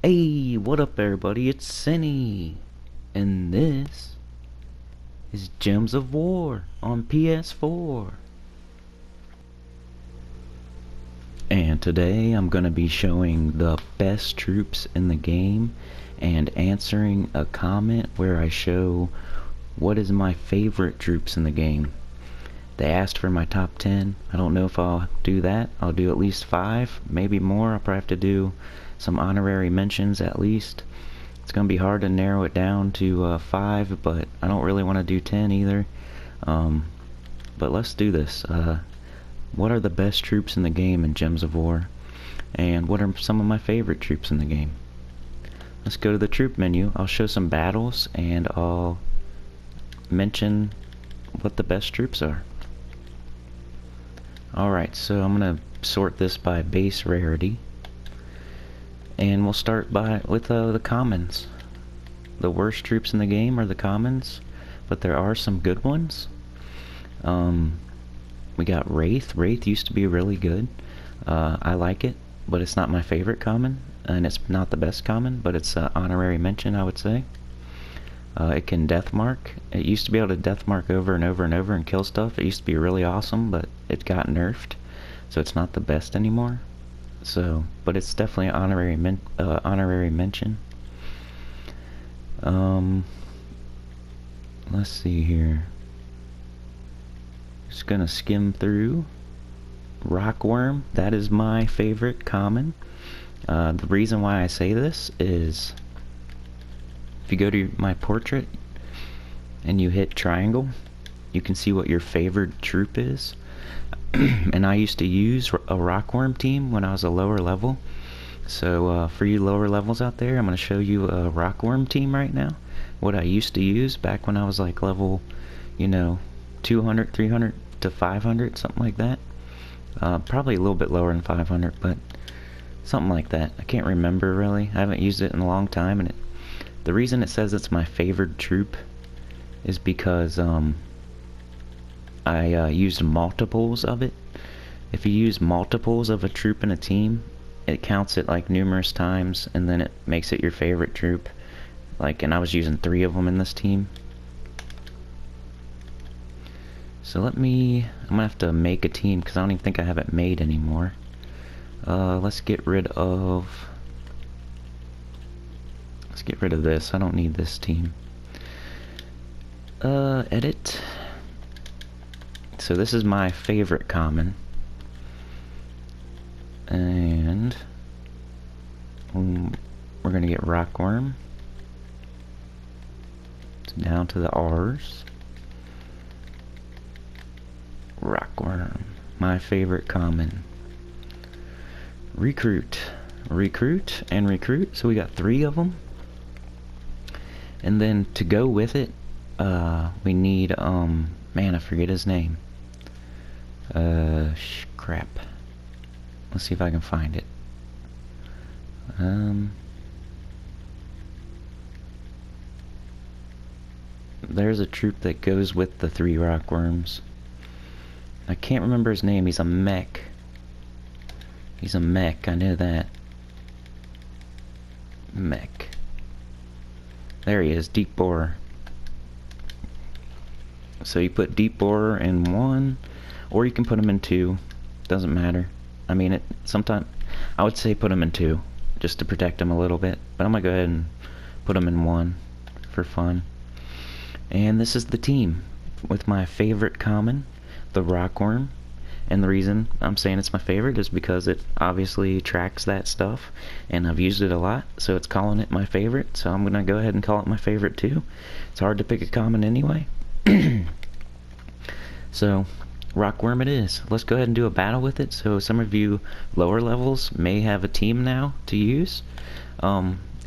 Hey, what up everybody, it's Cinny, and this is Gems of War on PS4. And today I'm going to be showing the best troops in the game and answering a comment where I show what is my favorite troops in the game. They asked for my top 10. I don't know if I'll do that. I'll do at least 5, maybe more. I'll probably have to do some honorary mentions at least. It's going to be hard to narrow it down to 5, but I don't really want to do 10 either. But let's do this. What are the best troops in the game in Gems of War? And what are some of my favorite troops in the game? Let's go to the troop menu. I'll show some battles and I'll mention what the best troops are. Alright, so I'm going to sort this by base rarity. And we'll start with the commons. The worst troops in the game are the commons, but there are some good ones. We got Wraith. Wraith used to be really good. I like it, but it's not my favorite common, and it's not the best common, but it's an honorary mention, I would say. It can deathmark. It used to be able to deathmark over and over and over and kill stuff. It used to be really awesome, but it got nerfed, so it's not the best anymore. So, but it's definitely an honorary mention. Let's see here. Just gonna skim through. Rockworm, that is my favorite common. The reason why I say this is if you go to my portrait and you hit triangle, you can see what your favorite troop is. And I used to use a Rockworm team when I was a lower level. So for you lower levels out there, I'm going to show you a Rockworm team right now. What I used to use back when I was like level, 200, 300 to 500, something like that. Probably a little bit lower than 500, but something like that. I can't remember really. I haven't used it in a long time, and the reason it says it's my favorite troop is because I used multiples of it. If you use multiples of a troop in a team, it counts it like numerous times, and then it makes it your favorite troop. And I was using 3 of them in this team. So I'm gonna have to make a team because I don't even think I have it made anymore. Let's get rid of this. I don't need this team. Edit. So this is my favorite common, and we're gonna get Rockworm. It's down to the R's. Rockworm, my favorite common. Recruit, and recruit. So we got 3 of them, and then to go with it, we need man, I forget his name. Crap. Let's see if I can find it. There's a troop that goes with the 3 Rockworms. I can't remember his name. He's a mech. I know that. Mech. There he is, Deep Borer. So you put Deep Borer in 1, or you can put him in 2. Doesn't matter. I mean, sometimes I would say put him in 2, just to protect him a little bit. But I'm gonna go ahead and put him in 1 for fun. And this is the team with my favorite common, the Rockworm. And the reason I'm saying it's my favorite is because it obviously tracks that stuff, and I've used it a lot, so it's calling it my favorite. So I'm gonna go ahead and call it my favorite too. It's hard to pick a common anyway. So Rockworm it is. Let's go ahead and do a battle with it. So some of you lower levels may have a team now to use.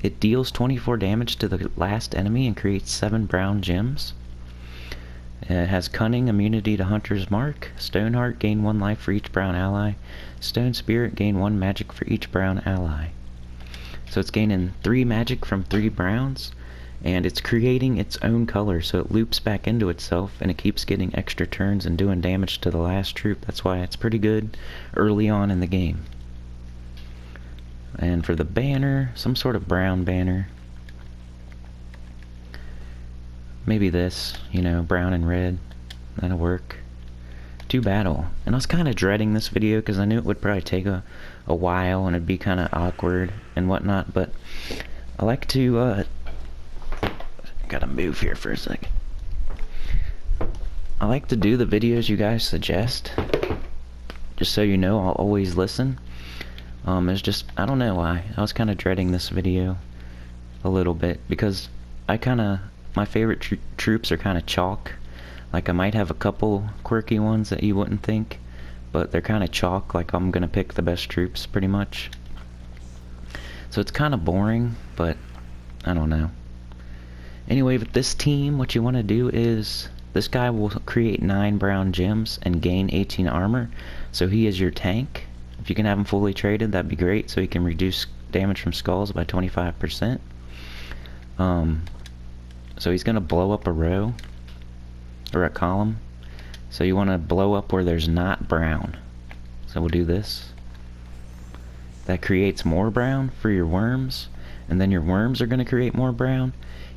It deals 24 damage to the last enemy and creates 7 brown gems. It has Cunning, immunity to Hunter's Mark. Stoneheart, gain 1 life for each brown ally. Stone Spirit, gain 1 magic for each brown ally. So it's gaining 3 magic from 3 browns, and it's creating its own color, so it loops back into itself, and it keeps getting extra turns and doing damage to the last troop. That's why it's pretty good early on in the game. And for the banner, some sort of brown banner. Maybe this, you know, brown and red. That'll work. Do battle. And I was kind of dreading this video because I knew it would probably take a while and it'd be kind of awkward and whatnot, but I like to, gotta move here for a second. I like to do the videos you guys suggest. Just so you know, I'll always listen. It's just, I don't know why. I was kind of dreading this video a little bit because my favorite troops are kind of chalk. Like, I might have a couple quirky ones that you wouldn't think, but they're kind of chalk. Like, I'm gonna pick the best troops, pretty much. So it's kind of boring, but I don't know. Anyway, with this team, what you want to do is, this guy will create 9 brown gems and gain 18 armor. So he is your tank. If you can have him fully traded, that'd be great, so he can reduce damage from skulls by 25%. So he's gonna blow up a row, or a column. So you want to blow up where there's not brown. So we'll do this. That creates more brown for your worms, and then your worms are going to create more brown.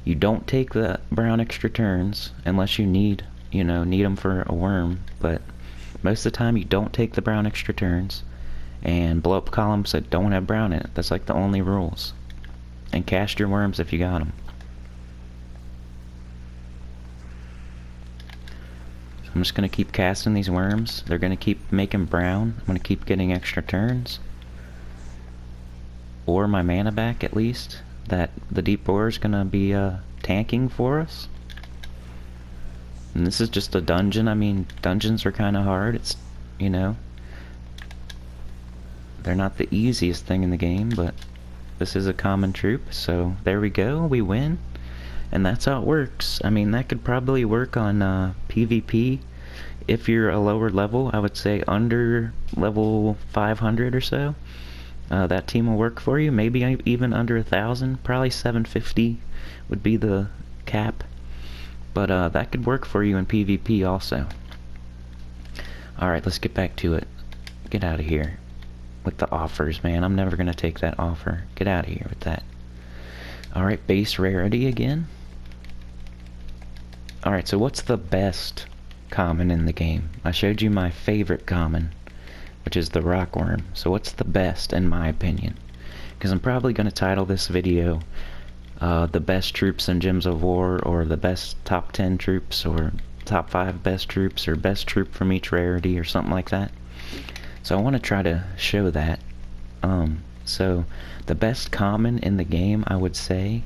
You don't take the brown extra turns unless you need them for a worm, but most of the time you don't take the brown extra turns and blow up columns that don't have brown in it. That's like the only rules. And cast your worms if you got them. I'm just going to keep casting these worms. They're going to keep making brown. I'm going to keep getting extra turns. Or my mana back, at least. That the deep boar is going to be tanking for us. And this is just a dungeon. I mean, dungeons are kind of hard. It's, you know, they're not the easiest thing in the game, but this is a common troop. So there we go. We win. And that's how it works. I mean, that could probably work on PvP. If you're a lower level, I would say under level 500 or so. That team will work for you. Maybe even under 1,000. Probably 750 would be the cap. But that could work for you in PvP also. Alright, let's get back to it. Get out of here with the offers, man. I'm never going to take that offer. Get out of here with that. Alright, base rarity again. Alright, so what's the best common in the game? I showed you my favorite common, which is the Rockworm. So what's the best in my opinion? Because I'm probably going to title this video the best troops in Gems of War, or the best top 10 troops, or top 5 best troops, or best troop from each rarity, or something like that. So I want to try to show that. So the best common in the game, I would say.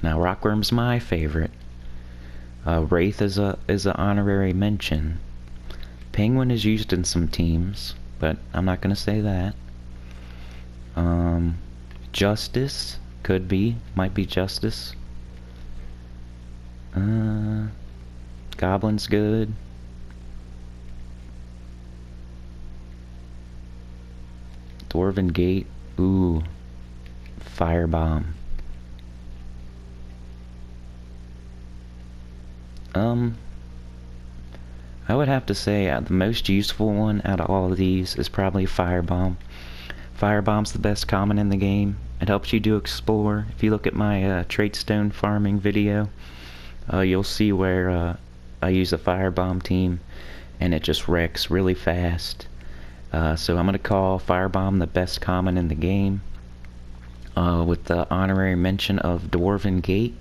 Now Rockworm's my favorite. Wraith is a honorary mention. Penguin is used in some teams, but I'm not gonna say that. Justice might be Justice. Goblin's good. Dwarven Gate, ooh, Firebomb. I would have to say the most useful one out of all of these is probably Firebomb. Firebomb's the best common in the game. It helps you do explore. If you look at my tradestone farming video, you'll see where I use a Firebomb team, and it just wrecks really fast. So I'm going to call Firebomb the best common in the game, with the honorary mention of Dwarven Gate,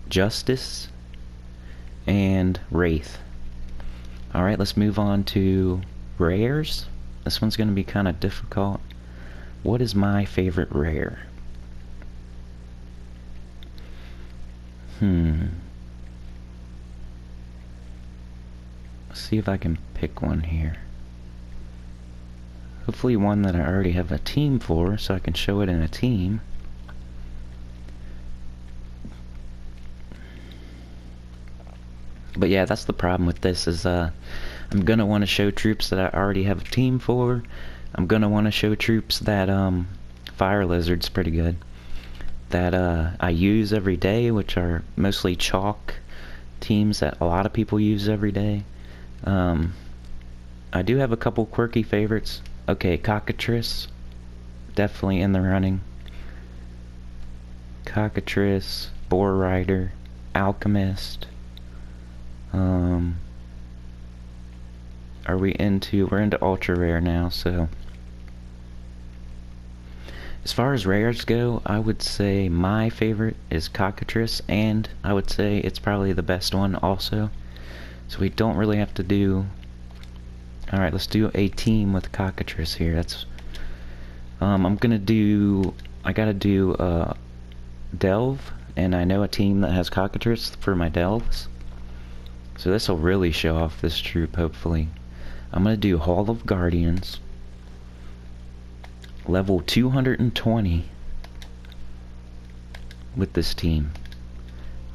Justice, and Wraith. Alright, let's move on to rares. This one's going to be kind of difficult. What is my favorite rare? Let's see if I can pick one here. Hopefully one that I already have a team for, so I can show it in a team. But yeah, that's the problem with this, is I'm gonna want to show troops that I already have a team for. I'm gonna want to show troops that Fire Lizard's pretty good, that I use every day, which are mostly chalk teams that a lot of people use every day. I do have a couple quirky favorites. Okay, Cockatrice, definitely in the running. Cockatrice, Boar Rider, Alchemist. We're into ultra rare now, so as far as rares go, I would say my favorite is Cockatrice, and I would say it's probably the best one also. So we don't really have to do... Alright, let's do a team with Cockatrice here. That's... I'm gonna do... I gotta do Delve, and I know a team that has Cockatrice for my Delves. So this will really show off this troop, hopefully. I'm gonna do Hall of Guardians. Level 220 with this team.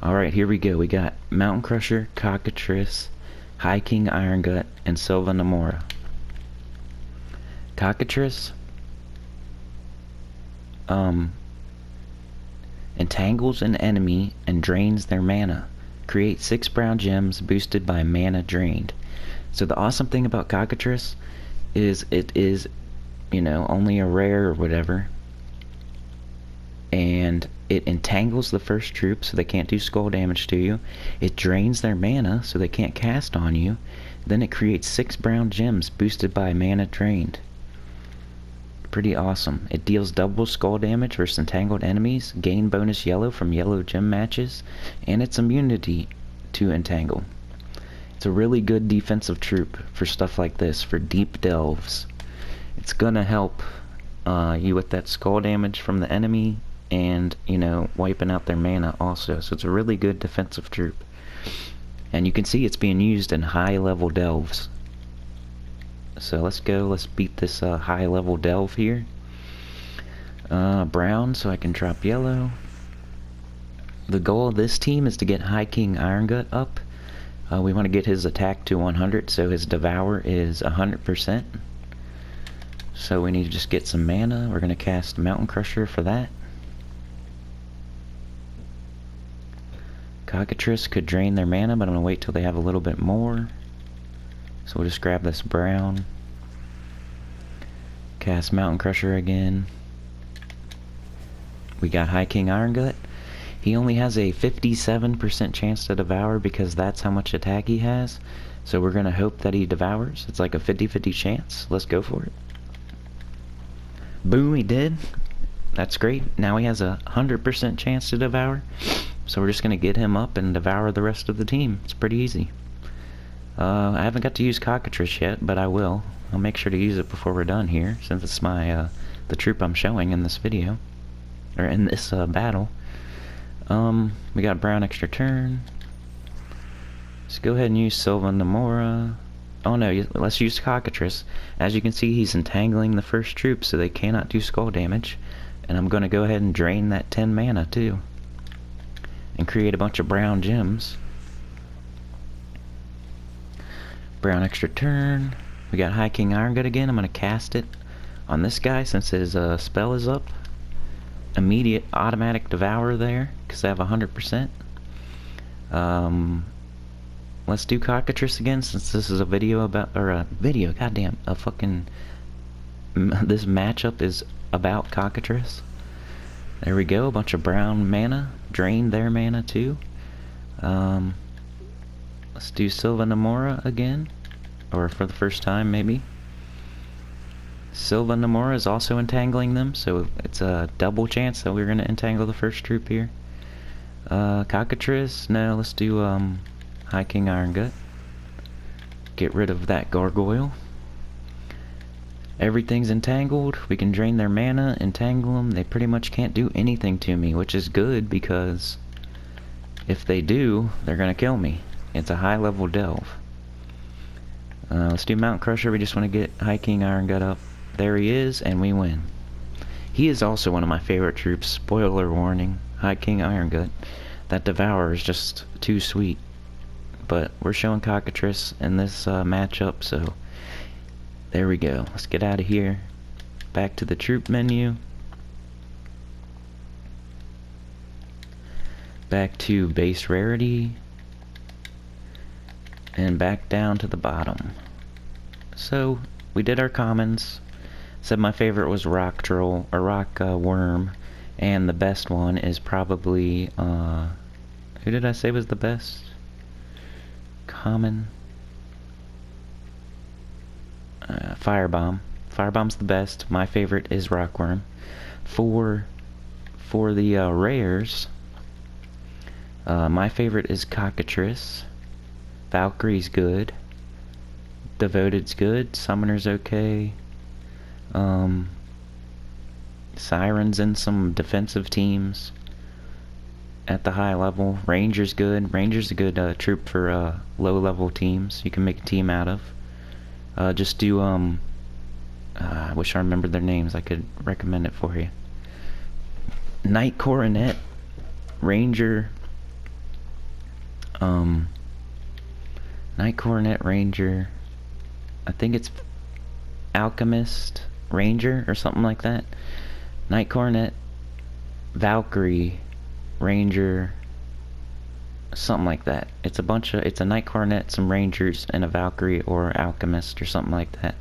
Alright, here we go. We got Mountain Crusher, Cockatrice, High King Iron Gut, and Silva Namora. Cockatrice entangles an enemy and drains their mana. Create 6 brown gems boosted by mana drained. So the awesome thing about Cockatrice is it is, you know, only a rare or whatever, and it entangles the first troop so they can't do skull damage to you. It drains their mana so they can't cast on you. Then it creates 6 brown gems boosted by mana drained. Pretty awesome. It deals double skull damage versus entangled enemies, gain bonus yellow from yellow gem matches, and its immunity to entangle. It's a really good defensive troop for stuff like this, for deep delves. It's gonna help you with that skull damage from the enemy, and, you know, wiping out their mana also. So it's a really good defensive troop. And you can see it's being used in high level delves. So let's go, let's beat this high level delve here. Brown, so I can drop yellow. The goal of this team is to get High King Iron Gut up. We want to get his attack to 100, so his devour is 100%. So we need to just get some mana. We're going to cast Mountain Crusher for that. Cockatrice could drain their mana, but I'm going to wait till they have a little bit more. So we'll just grab this brown. Cast Mountain Crusher again. We got High King Iron Gut. He only has a 57% chance to devour because that's how much attack he has. So we're going to hope that he devours. It's like a 50-50 chance. Let's go for it. Boom, he did. That's great. Now he has a 100% chance to devour. So we're just going to get him up and devour the rest of the team. It's pretty easy. I haven't got to use Cockatrice yet, but I will. I'll make sure to use it before we're done here, since it's my the troop I'm showing in this video, or in this battle. We got brown extra turn. Let's go ahead and use Silva Namora. Oh no, let's use Cockatrice. As you can see, he's entangling the first troop, so they cannot do skull damage. And I'm going to go ahead and drain that 10 mana too, and create a bunch of brown gems. Brown extra turn. We got High King Iron Gut again. I'm going to cast it on this guy since his spell is up. Immediate automatic devour there because I have 100%. Let's do Cockatrice again since this is a video about, or a video, goddamn, a fucking, this matchup is about Cockatrice. There we go, a bunch of brown mana, drain their mana too. Let's do Silva Namora again, or for the first time maybe. Silva Namora is also entangling them, so it's a double chance that we're going to entangle the first troop here. Cockatrice, no, let's do High King Iron Gut. Get rid of that gargoyle. Everything's entangled. We can drain their mana, entangle them. They pretty much can't do anything to me, which is good because if they do, they're going to kill me. It's a high level delve. Let's do Mountain Crusher. We just want to get High King Iron Gut up. There he is, and we win. He is also one of my favorite troops. Spoiler warning, High King Iron Gut. That Devour is just too sweet. But we're showing Cockatrice in this matchup, so there we go. Let's get out of here. Back to the troop menu. Back to base rarity. And back down to the bottom. so we did our commons. Said my favorite was rock troll or rock worm, and the best one is probably who did I say was the best? Common. Firebomb. Firebomb's the best. My favorite is Rockworm. For the rares, my favorite is Cockatrice. Valkyrie's good. Devoted's good. Summoner's okay. Siren's in some defensive teams at the high level. Ranger's good. Ranger's a good troop for low level teams you can make a team out of. Just do I wish I remembered their names. I could recommend it for you. Knight Coronet, Ranger, Knight Coronet, Ranger, I think it's Alchemist, Ranger, or something like that. Knight Coronet, Valkyrie, Ranger, something like that. It's a Knight Coronet, some Rangers, and a Valkyrie or Alchemist or something like that.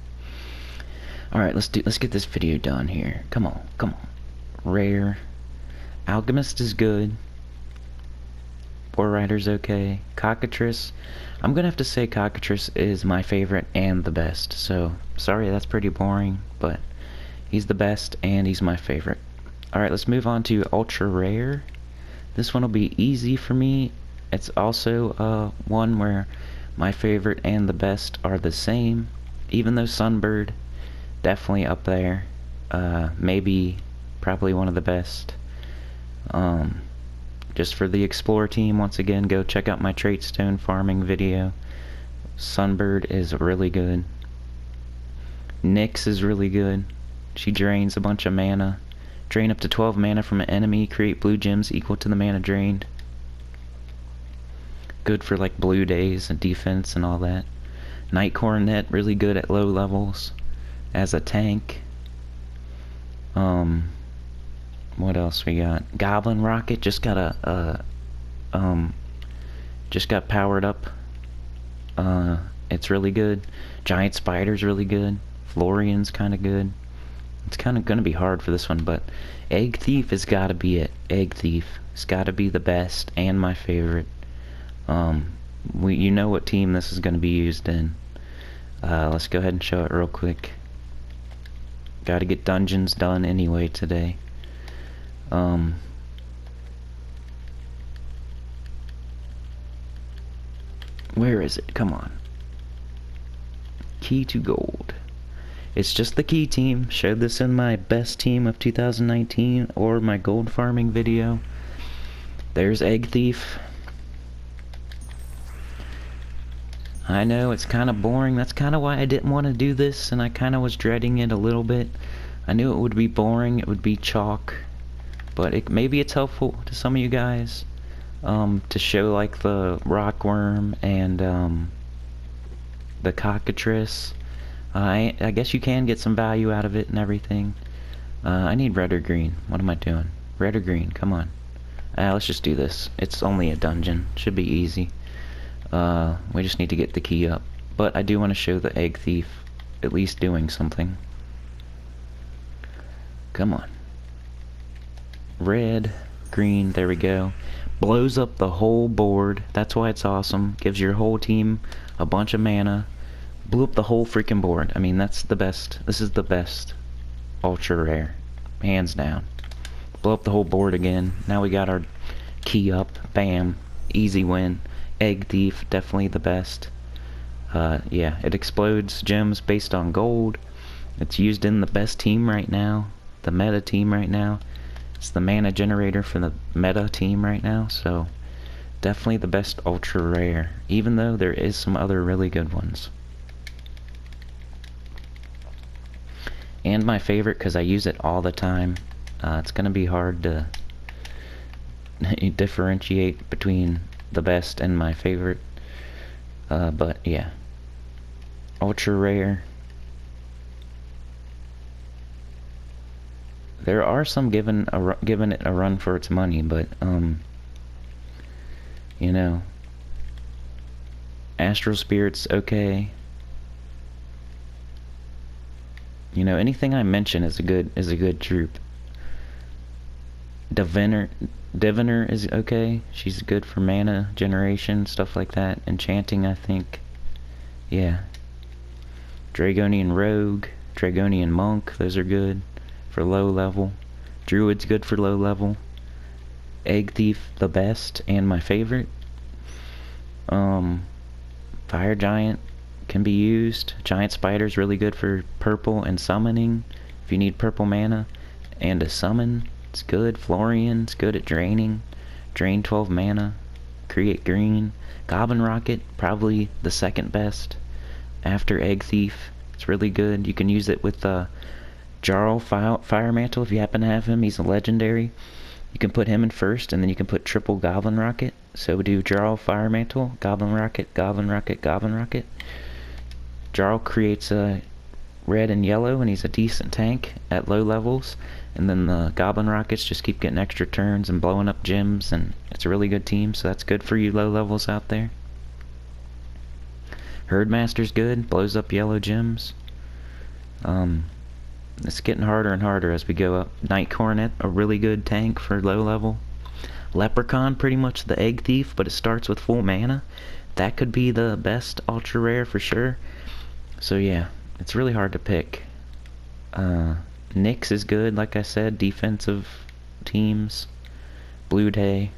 Alright, let's get this video done here. Come on. Rare. Alchemist is good. War Rider's okay. Cockatrice. I'm gonna have to say Cockatrice is my favorite and the best. So, sorry that's pretty boring, but he's the best and he's my favorite. Alright, let's move on to Ultra Rare. This one will be easy for me. It's also one where my favorite and the best are the same. Even though Sunbird, definitely up there. Maybe, probably one of the best. Just for the Explorer team, once again, go check out my trait stone farming video. Sunbird is really good. Nyx is really good. She drains a bunch of mana. Drain up to 12 mana from an enemy, create blue gems equal to the mana drained. Good for like blue days and defense and all that. Knight Coronet, really good at low levels as a tank. What else we got? Goblin Rocket just got powered up. It's really good. Giant Spider's really good. Florian's kind of good. It's kind of gonna be hard for this one, but Egg Thief has got to be it. Egg Thief has got to be the best and my favorite. You know what team this is gonna be used in. Let's go ahead and show it real quick. Got to get dungeons done anyway today. Where is it? Come on. Key to gold. It's just the key team. Showed this in my best team of 2019 or my gold farming video. There's Egg Thief. I know it's kind of boring. That's kind of why I didn't want to do this, and I kind of was dreading it a little bit. I knew it would be boring. It would be chalk. But maybe it's helpful to some of you guys to show like the Rockworm and the Cockatrice. I guess you can get some value out of it and everything. I need red or green. What am I doing? Red or green? Come on. Let's just do this. It's only a dungeon. Should be easy. We just need to get the key up. But I do want to show the Egg Thief at least doing something. Come on. Red, green, there we go. Blows up the whole board. That's why it's awesome. Gives your whole team a bunch of mana. Blew up the whole freaking board. I mean, that's the best. This is the best Ultra Rare. Hands down. Blow up the whole board again. Now we got our key up. Bam. Easy win. Egg Thief, definitely the best. Yeah, it explodes gems based on gold. It's used in the best team right now. The meta team right now. It's the mana generator for the meta team right now, so definitely the best Ultra Rare, even though there is some other really good ones. And my favorite, because I use it all the time. It's going to be hard to differentiate between the best and my favorite. But yeah. Ultra Rare. There are some giving it a run for its money, but you know, Astral Spirit's okay. You know, anything I mention is a good troop. Diviner is okay. She's good for mana generation, stuff like that. Enchanting, I think. Yeah. Dragonian Rogue, Dragonian Monk, those are good for low level. Druid's good for low level. Egg Thief, the best and my favorite. Fire Giant can be used. Giant Spider's really good for purple and summoning. If you need purple mana and a summon, it's good. Florian's good at draining. Drain 12 mana. Create green. Goblin Rocket, probably the second best after Egg Thief. It's really good. You can use it with Jarl Fire Mantle if you happen to have him. He's a legendary. You can put him in first, and then you can put triple Goblin Rocket. So do Jarl Fire Mantle, Goblin Rocket, Goblin Rocket, Goblin Rocket. Jarl creates a red and yellow, and he's a decent tank at low levels. And then the Goblin Rockets just keep getting extra turns and blowing up gems, and it's a really good team, so that's good for you low levels out there. Herdmaster's good, blows up yellow gems. It's getting harder and harder as we go up. Night Coronet, a really good tank for low level. Leprechaun, pretty much the Egg Thief, but it starts with full mana. That could be the best ultra rare for sure. So yeah, it's really hard to pick. Nyx is good, like I said, defensive teams. Blue Day.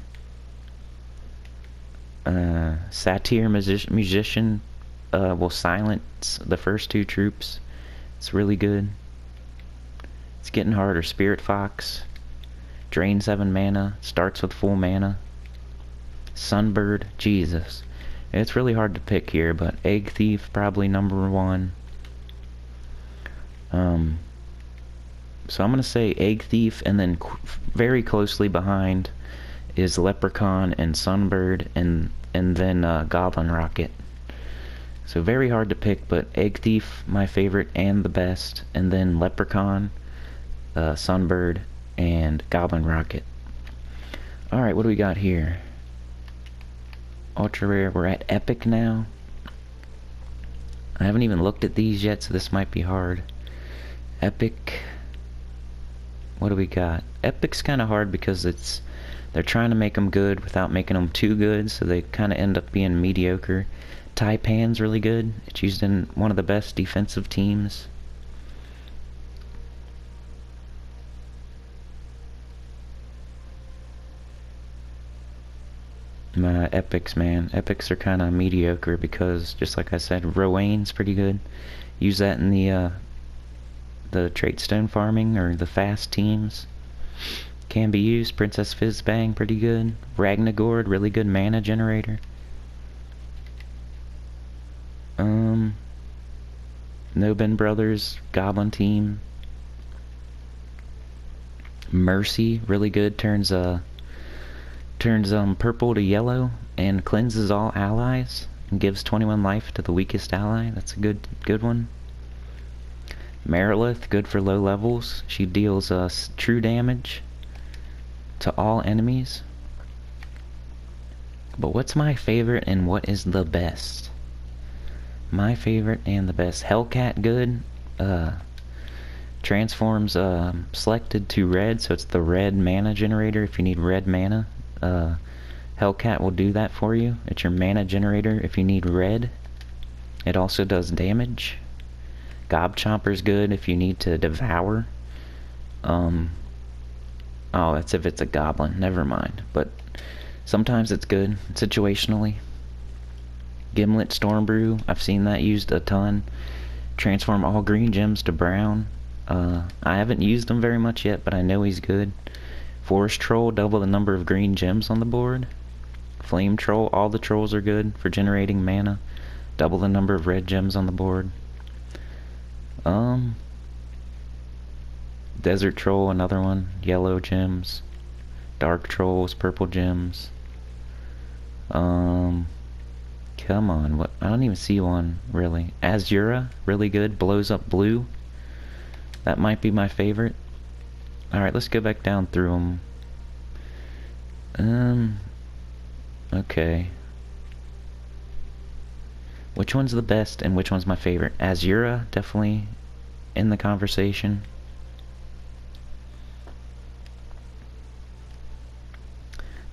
Satyr Musician will silence the first two troops. It's really good. It's getting harder. Spirit Fox. Drain 7 mana. Starts with full mana. Sunbird. Jesus. It's really hard to pick here, but Egg Thief probably number 1. So I'm going to say Egg Thief, and then very closely behind is Leprechaun and Sunbird, and then Goblin Rocket. So very hard to pick, but Egg Thief, my favorite and the best, and then Leprechaun, Sunbird, and Goblin Rocket. Alright, what do we got here? Ultra Rare, we're at Epic now. I haven't even looked at these yet, so this might be hard. Epic, what do we got? Epic's kind of hard because they're trying to make them good without making them too good, so they kind of end up being mediocre. Taipan's really good. It's used in one of the best defensive teams. My Epics, man. Epics are kind of mediocre because, just like I said, Rowan's pretty good. Use that in the trait stone farming or the fast teams. Can be used. Princess Fizzbang, pretty good. Ragnagord, really good mana generator. Nobin Brothers, Goblin Team. Mercy, really good. Turns purple to yellow and cleanses all allies and gives 21 life to the weakest ally. That's a good one. Marilith, good for low levels. She deals true damage to all enemies. But what's my favorite and what is the best? My favorite and the best. Hellcat, good. Transforms selected to red, so it's the red mana generator if you need red mana. Hellcat will do that for you. It's your mana generator if you need red. It also does damage. Gobchomper's good if you need to devour. Oh, that's if it's a goblin. Never mind. But sometimes it's good, situationally. Gimlet Stormbrew, I've seen that used a ton. Transform all green gems to brown. I haven't used him very much yet, but I know he's good. Forest Troll, double the number of green gems on the board. Flame Troll, all the trolls are good for generating mana. Double the number of red gems on the board. Desert Troll, another one. Yellow gems. Dark Trolls, purple gems. Come on, what? I don't even see one, really. Azura, really good. Blows up blue. That might be my favorite. Alright, let's go back down through them. Okay. Which one's the best and which one's my favorite? Azura, definitely in the conversation.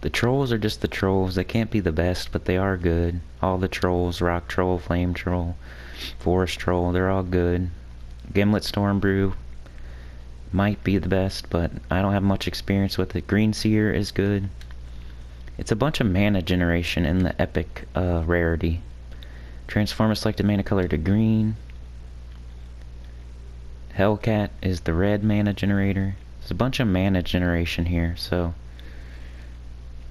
The trolls are just the trolls. They can't be the best, but they are good. All the trolls, rock troll, flame troll, forest troll, they're all good. Gimlet Stormbrew might be the best, but I don't have much experience with it. Green Seer is good. It's a bunch of mana generation in the epic rarity. Transform a selected mana color to green. Hellcat is the red mana generator. There's a bunch of mana generation here, so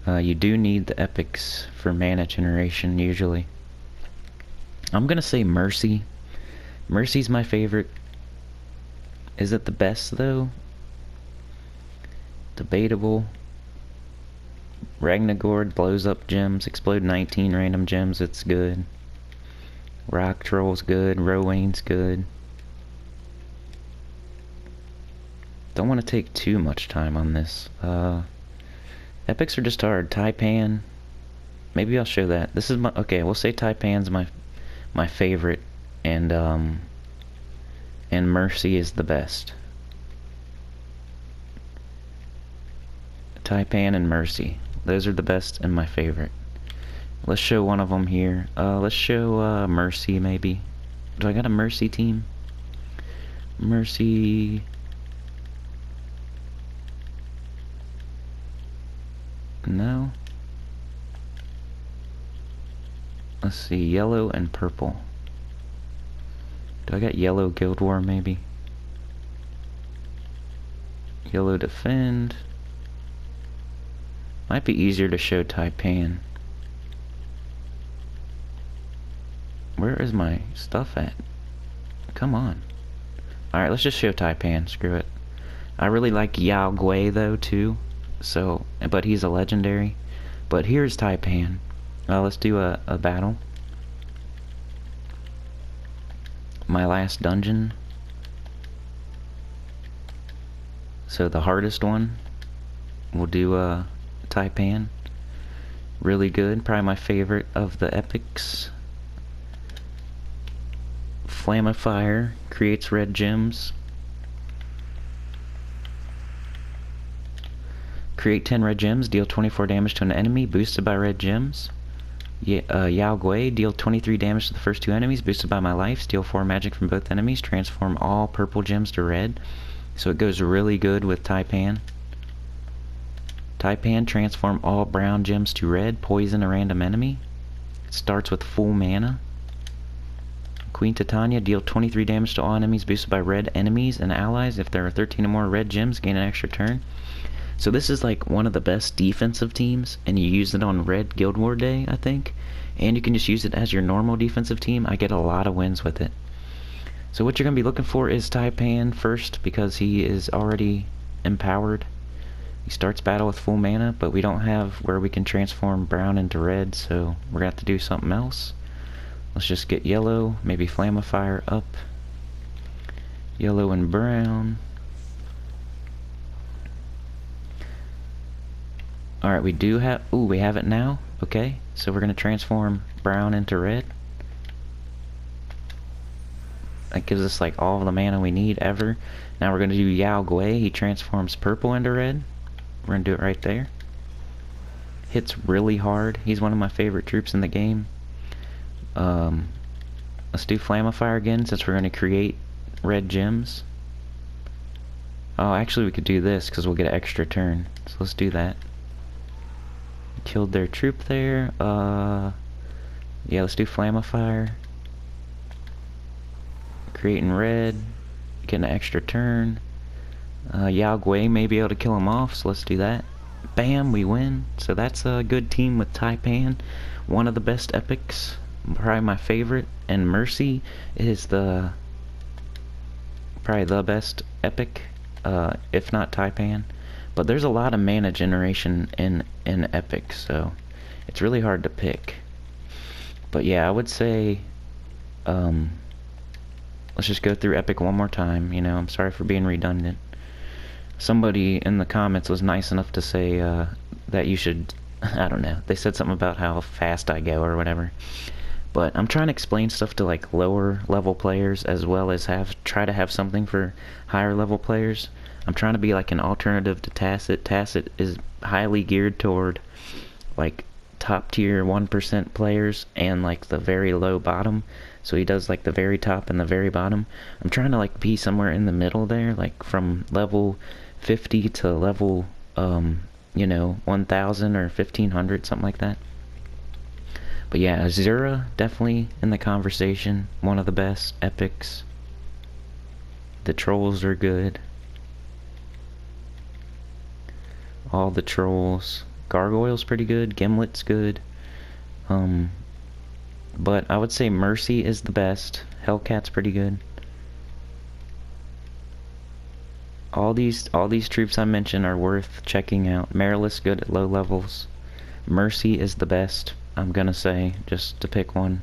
you do need the epics for mana generation usually. I'm gonna say Mercy. Mercy's my favorite. Is it the best though? Debatable. Ragnagord blows up gems, explode 19 random gems, it's good. Rock Troll's good, Rowan's good. Don't want to take too much time on this. Epics are just hard. Taipan. Maybe I'll show that. This is my... Okay, we'll say Taipan's my favorite. And Mercy is the best. Taipan and Mercy. Those are the best and my favorite. Let's show one of them here. Let's show Mercy maybe. Do I got a Mercy team? Mercy... No. Let's see, yellow and purple. Do I got yellow Guild War maybe? Yellow defend. Might be easier to show Taipan. Where is my stuff at? Come on. Alright, let's just show Taipan. Screw it. I really like Yao Gui though too. So, but he's a legendary. But here's Taipan. Let's do a battle. My last dungeon. So the hardest one. We'll do Taipan. Really good. Probably my favorite of the epics. Flame of Fire creates red gems. Create 10 red gems, deal 24 damage to an enemy, boosted by red gems. Yao Gui, deal 23 damage to the first two enemies, boosted by my life, steal 4 magic from both enemies, transform all purple gems to red. So it goes really good with Taipan. Taipan, transform all brown gems to red, poison a random enemy. It starts with full mana. Queen Titania, deal 23 damage to all enemies, boosted by red enemies and allies. If there are 13 or more red gems, gain an extra turn. So this is like one of the best defensive teams, and you use it on Red Guild War Day, I think. And you can just use it as your normal defensive team. I get a lot of wins with it. So what you're going to be looking for is Taipan first, because he is already empowered. He starts battle with full mana, but we don't have where we can transform brown into red, so we're going to have to do something else. Let's just get yellow, maybe Flame of Fire up. Yellow and brown. Alright, we do have... Ooh, we have it now. Okay, so we're going to transform brown into red. That gives us like all of the mana we need ever. Now we're going to do Yao Gui. He transforms purple into red. We're going to do it right there. Hits really hard. He's one of my favorite troops in the game. Let's do Flame of Fire again, since we're going to create red gems. Oh, actually we could do this, because we'll get an extra turn. So let's do that. Killed their troop there. Yeah, let's do Flame of Fire. Creating red. Getting an extra turn. Yao Gui may be able to kill him off, so let's do that. Bam, we win. So that's a good team with Taipan. One of the best epics. Probably my favorite. And Mercy is probably the best epic, if not Taipan. But there's a lot of mana generation in epic, so it's really hard to pick. But yeah, I would say let's just go through epic one more time. You know, I'm sorry for being redundant. Somebody in the comments was nice enough to say that you should, I don't know, they said something about how fast I go or whatever. But I'm trying to explain stuff to like lower level players as well as try to have something for higher level players. I'm trying to be like an alternative to Tacit. Tacit is highly geared toward like top tier 1% players and like the very low bottom. So he does like the very top and the very bottom. I'm trying to like be somewhere in the middle there, like from level 50 to level 1000 or 1500, something like that. But yeah, Azura definitely in the conversation, one of the best epics. The trolls are good. All the trolls. Gargoyle's pretty good, Gimlet's good. But I would say Mercy is the best. Hellcat's pretty good. All these troops I mentioned are worth checking out. Marilith's good at low levels. Mercy is the best, I'm gonna say, just to pick one.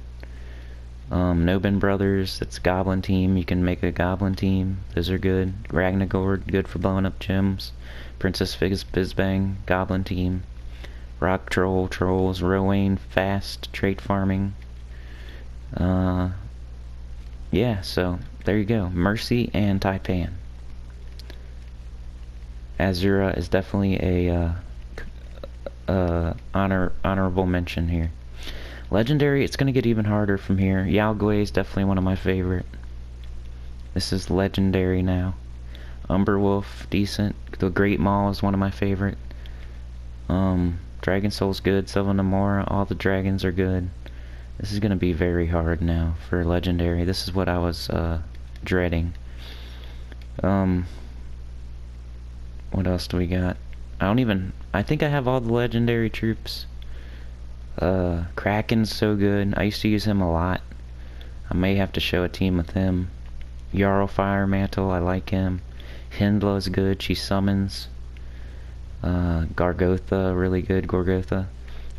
Nobin Brothers, it's Goblin Team. You can make a Goblin Team. Those are good. Ragnagord, good for blowing up gems. Princess Fizzbang, Goblin Team. Rock Troll, Trolls. Rowan, fast, trait farming. Yeah, so there you go. Mercy and Taipan. Azura is definitely a honorable mention here. Legendary, it's gonna get even harder from here. Yao Gui is definitely one of my favorite. This is legendary now. Umberwolf, decent. The Great Maul is one of my favorite. Dragon Soul's good. Sylvanamora, all the dragons are good. This is gonna be very hard now for legendary. This is what I was dreading. What else do we got? I think I have all the legendary troops. Kraken's so good. I used to use him a lot. I may have to show a team with him. Jarl Firemantle, I like him. Hindla's good, she summons. Gargotha, really good, Gorgotha.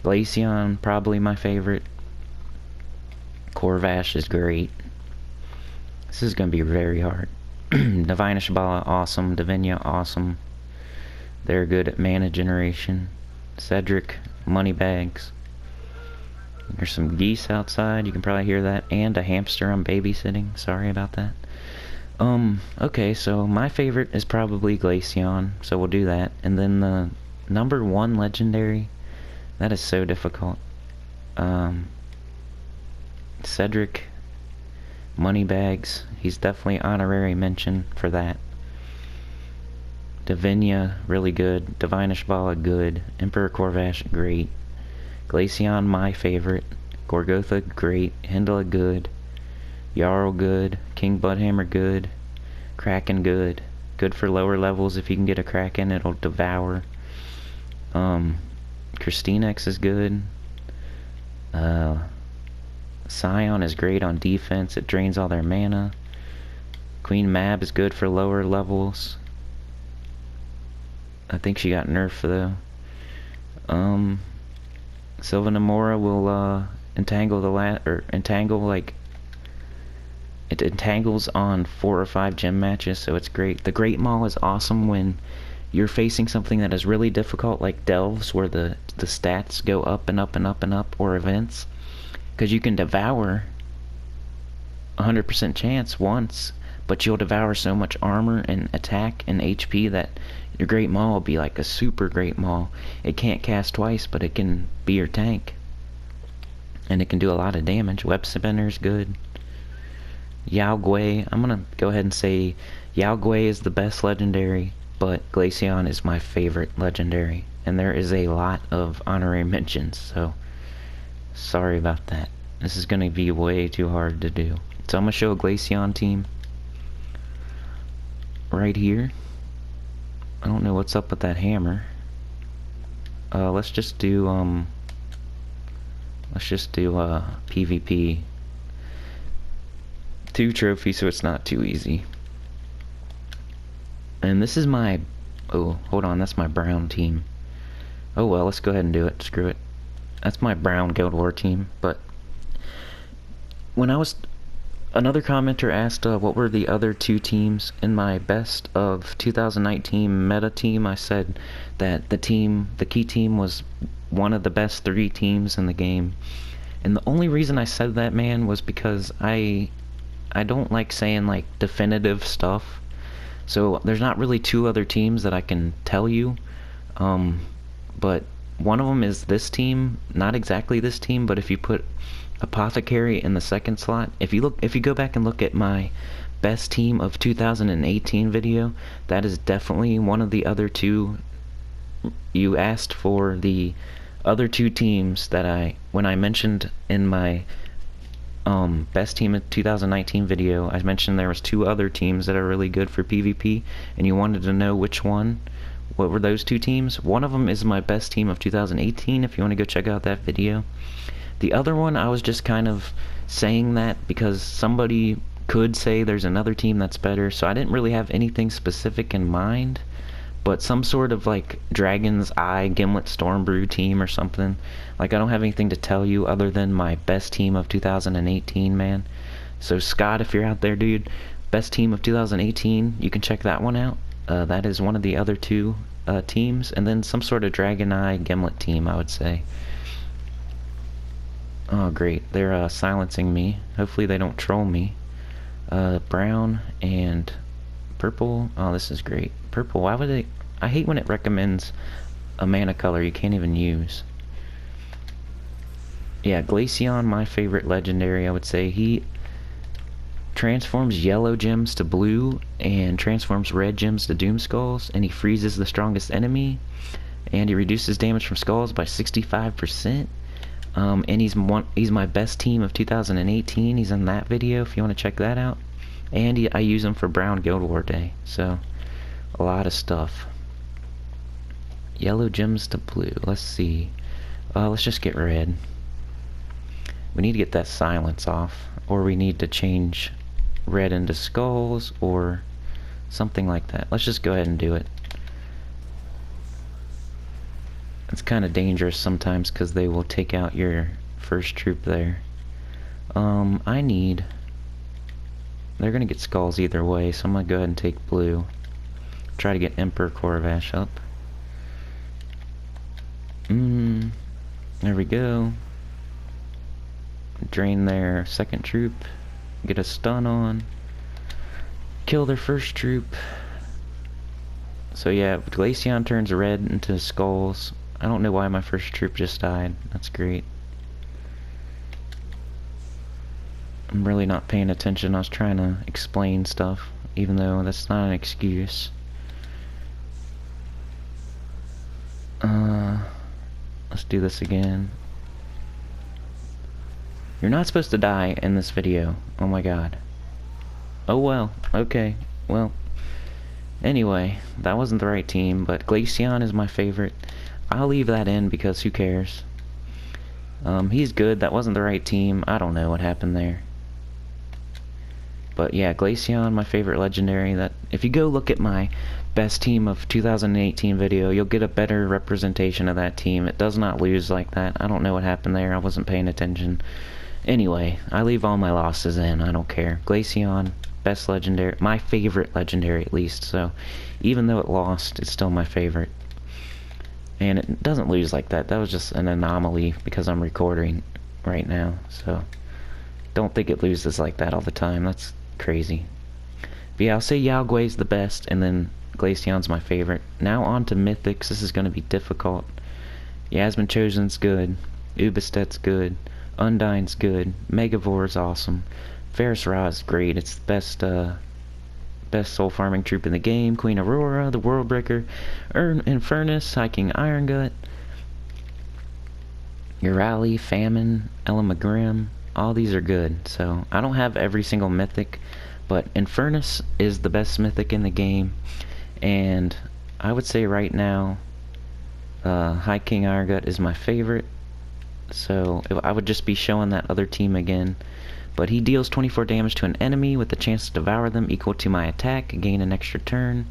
Glaceon, probably my favorite. Corvash is great. This is gonna be very hard. Divine Shabala, awesome. Divinia, awesome. They're good at mana generation. Cedric, Moneybags. There's some geese outside, you can probably hear that, and a hamster I'm babysitting, sorry about that. Okay, so my favorite is probably Glaceon, so we'll do that. And then the number 1 legendary, that is so difficult. Cedric, Moneybags, he's definitely honorary mention for that. Divinia, really good. Divine Ishbala, good. Emperor Corvash, great. Glaceon, my favorite. Gorgotha, great. Hindla, good. Jarl, good. King Budhammer, good. Kraken, good. Good for lower levels. If you can get a Kraken, it'll devour. Christinex is good. Scion is great on defense. It drains all their mana. Queen Mab is good for lower levels. I think she got nerfed though. Sylvanamora will entangle it entangles on 4 or 5 gem matches, so it's great. The Great Maul is awesome when you're facing something that is really difficult, like Delves, where the stats go up and up and up and up, or events, because you can devour 100% chance once, but you'll devour so much armor and attack and HP that your Great Maul will be like a super Great Maul. It can't cast twice, but it can be your tank, and it can do a lot of damage. Web Spinner's good. Yao Gui, I'm gonna go ahead and say Yao Gui is the best legendary, but Glaceon is my favorite legendary, and there is a lot of honorary mentions, so sorry about that. This is gonna be way too hard to do. So I'm gonna show a Glaceon team right here. I don't know what's up with that hammer. Let's just do PvP. 2 trophies, so it's not too easy. And this is my... oh, hold on, that's my brown team. Oh well, let's go ahead and do it. Screw it. That's my brown Guild War team. But when I was... another commenter asked what were the other 2 teams in my best of 2019 meta team. I said that the key team was one of the best 3 teams in the game. And the only reason I said that, man, was because I don't like saying like definitive stuff. So there's not really two other teams that I can tell you. But one of them is this team, not exactly this team, but if you put Apothecary in the second slot, if you go back and look at my best team of 2018 video, that is definitely one of the other two. You asked for the other two teams that when I mentioned in my best team of 2019 video, I mentioned there was two other teams that are really good for PvP, and you wanted to know which one. What were those two teams? One of them is my best team of 2018, if you want to go check out that video. The other one, I was just kind of saying that because somebody could say there's another team that's better, so I didn't really have anything specific in mind, but some sort of like Dragon's Eye Gimlet Stormbrew team or something. Like, I don't have anything to tell you other than my best team of 2018, man. So Scott, if you're out there, dude, best team of 2018, you can check that one out. That is one of the other two teams, and then some sort of Dragon Eye Gimlet team, I would say. Oh great, they're silencing me. Hopefully they don't troll me. Brown and purple. Oh, this is great. Purple, why would they... I hate when it recommends a mana color you can't even use. Yeah, Glaceon, my favorite legendary, I would say. He transforms yellow gems to blue and transforms red gems to doom skulls, and he freezes the strongest enemy, and he reduces damage from skulls by 65%. And he's my best team of 2018. He's in that video if you want to check that out. And I use him for Brown Guild War Day. So, a lot of stuff. Yellow gems to blue. Let's see. Let's just get red. We need to get that silence off. Or we need to change red into skulls or something like that. Let's just go ahead and do it. It's kind of dangerous sometimes because they will take out your first troop there. They're gonna get skulls either way, so I'm gonna go ahead and take blue. Try to get Emperor Corvash up. There we go. Drain their second troop. Get a stun on. Kill their first troop. So yeah, Glaceon turns red into skulls. I don't know why my first troop just died. That's great. I'm really not paying attention. I was trying to explain stuff, even though that's not an excuse. Let's do this again. You're not supposed to die in this video. Oh my god. Oh well. Okay. Well. Anyway, that wasn't the right team, but Glaceon is my favorite. I'll leave that in because who cares? He's good. That wasn't the right team. I don't know what happened there. But yeah, Glaceon, my favorite legendary. That if you go look at my best team of 2018 video, you'll get a better representation of that team. It does not lose like that. I don't know what happened there. I wasn't paying attention. Anyway, I leave all my losses in. I don't care. Glaceon, best legendary. My favorite legendary, at least. So, even though it lost, it's still my favorite. And it doesn't lose like that. That was just an anomaly because I'm recording right now. So, don't think it loses like that all the time. That's crazy. But yeah, I'll say Yaoguai's the best, and then Glaceon's my favorite. Now on to Mythics. This is going to be difficult. Yasmin Chosen's good. Ubistet's good. Undyne's good. Megavor's awesome. Ferris Ra's great. It's the best soul farming troop in the game. Queen Aurora, the Worldbreaker, Infernus, High King Iron Gut, Urali, Famine, Elamagrim. All these are good. So I don't have every single mythic, but Infernus is the best mythic in the game, and I would say right now High King Iron Gut is my favorite. So I would just be showing that other team again. But he deals 24 damage to an enemy with the chance to devour them equal to my attack, gain an extra turn.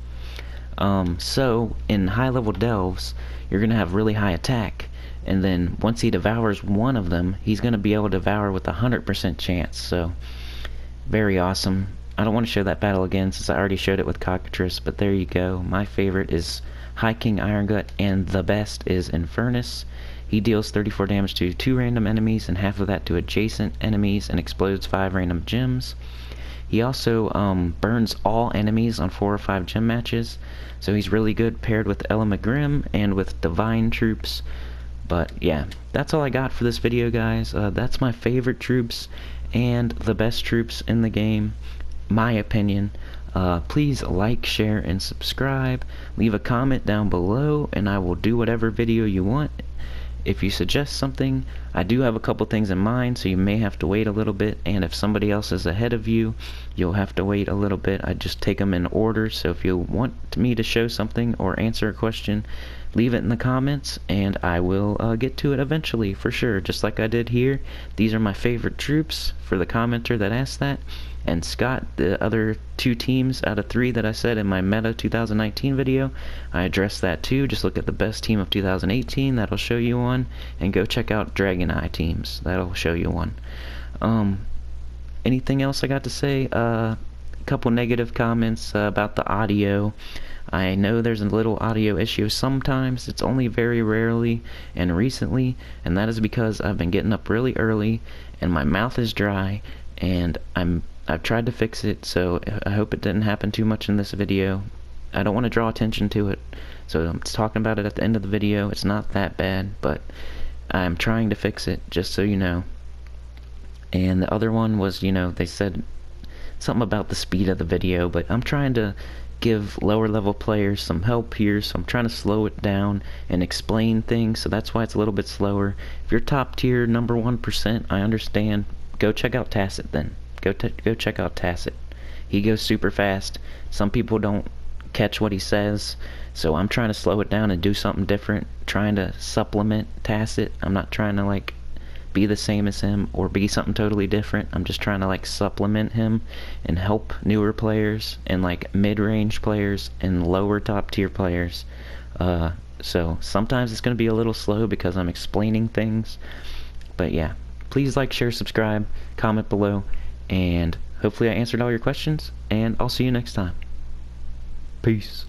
So in high level delves, you're going to have really high attack, and then once he devours one of them, he's going to be able to devour with a 100% chance. So very awesome. I don't want to show that battle again since I already showed it with Cockatrice, but there you go. My favorite is High King Iron Gut, and the best is Infernus. He deals 34 damage to 2 random enemies and half of that to adjacent enemies and explodes 5 random gems. He also burns all enemies on 4 or 5 gem matches, so he's really good paired with Elamagrim and with Divine troops. But yeah, that's all I got for this video, guys. That's my favorite troops and the best troops in the game, my opinion. Please like, share, and subscribe. Leave a comment down below, and I will do whatever video you want. If you suggest something, I do have a couple things in mind, so you may have to wait a little bit, and if somebody else is ahead of you, you'll have to wait a little bit. I just take them in order, so if you want me to show something or answer a question, leave it in the comments, and I will get to it eventually, for sure, just like I did here. These are my favorite troops for the commenter that asked that. And Scott, the other 2 teams out of 3 that I said in my Meta 2019 video, I addressed that too. Just look at the best team of 2018, that'll show you one, and go check out Dragon Eye teams, that'll show you one. Anything else I got to say? A couple negative comments about the audio. I know there's a little audio issue sometimes. It's only very rarely and recently, and that is because I've been getting up really early and my mouth is dry, and I've tried to fix it, so I hope it didn't happen too much in this video. I don't want to draw attention to it, so I'm talking about it at the end of the video. It's not that bad, but I'm trying to fix it, just so you know. And the other one was, they said something about the speed of the video, but I'm trying to give lower level players some help here, so I'm trying to slow it down and explain things, so that's why it's a little bit slower. If you're top tier, number 1%, I understand. Go check out Tacit then. Go check out Tacit. He goes super fast. Some people don't catch what he says, so I'm trying to slow it down and do something different, trying to supplement Tacit. I'm not trying to be the same as him or be something totally different. I'm just trying to supplement him and help newer players and mid-range players and lower top tier players. So sometimes it's going to be a little slow because I'm explaining things, but yeah, please like, share, subscribe, comment below, and hopefully I answered all your questions, and I'll see you next time. Peace.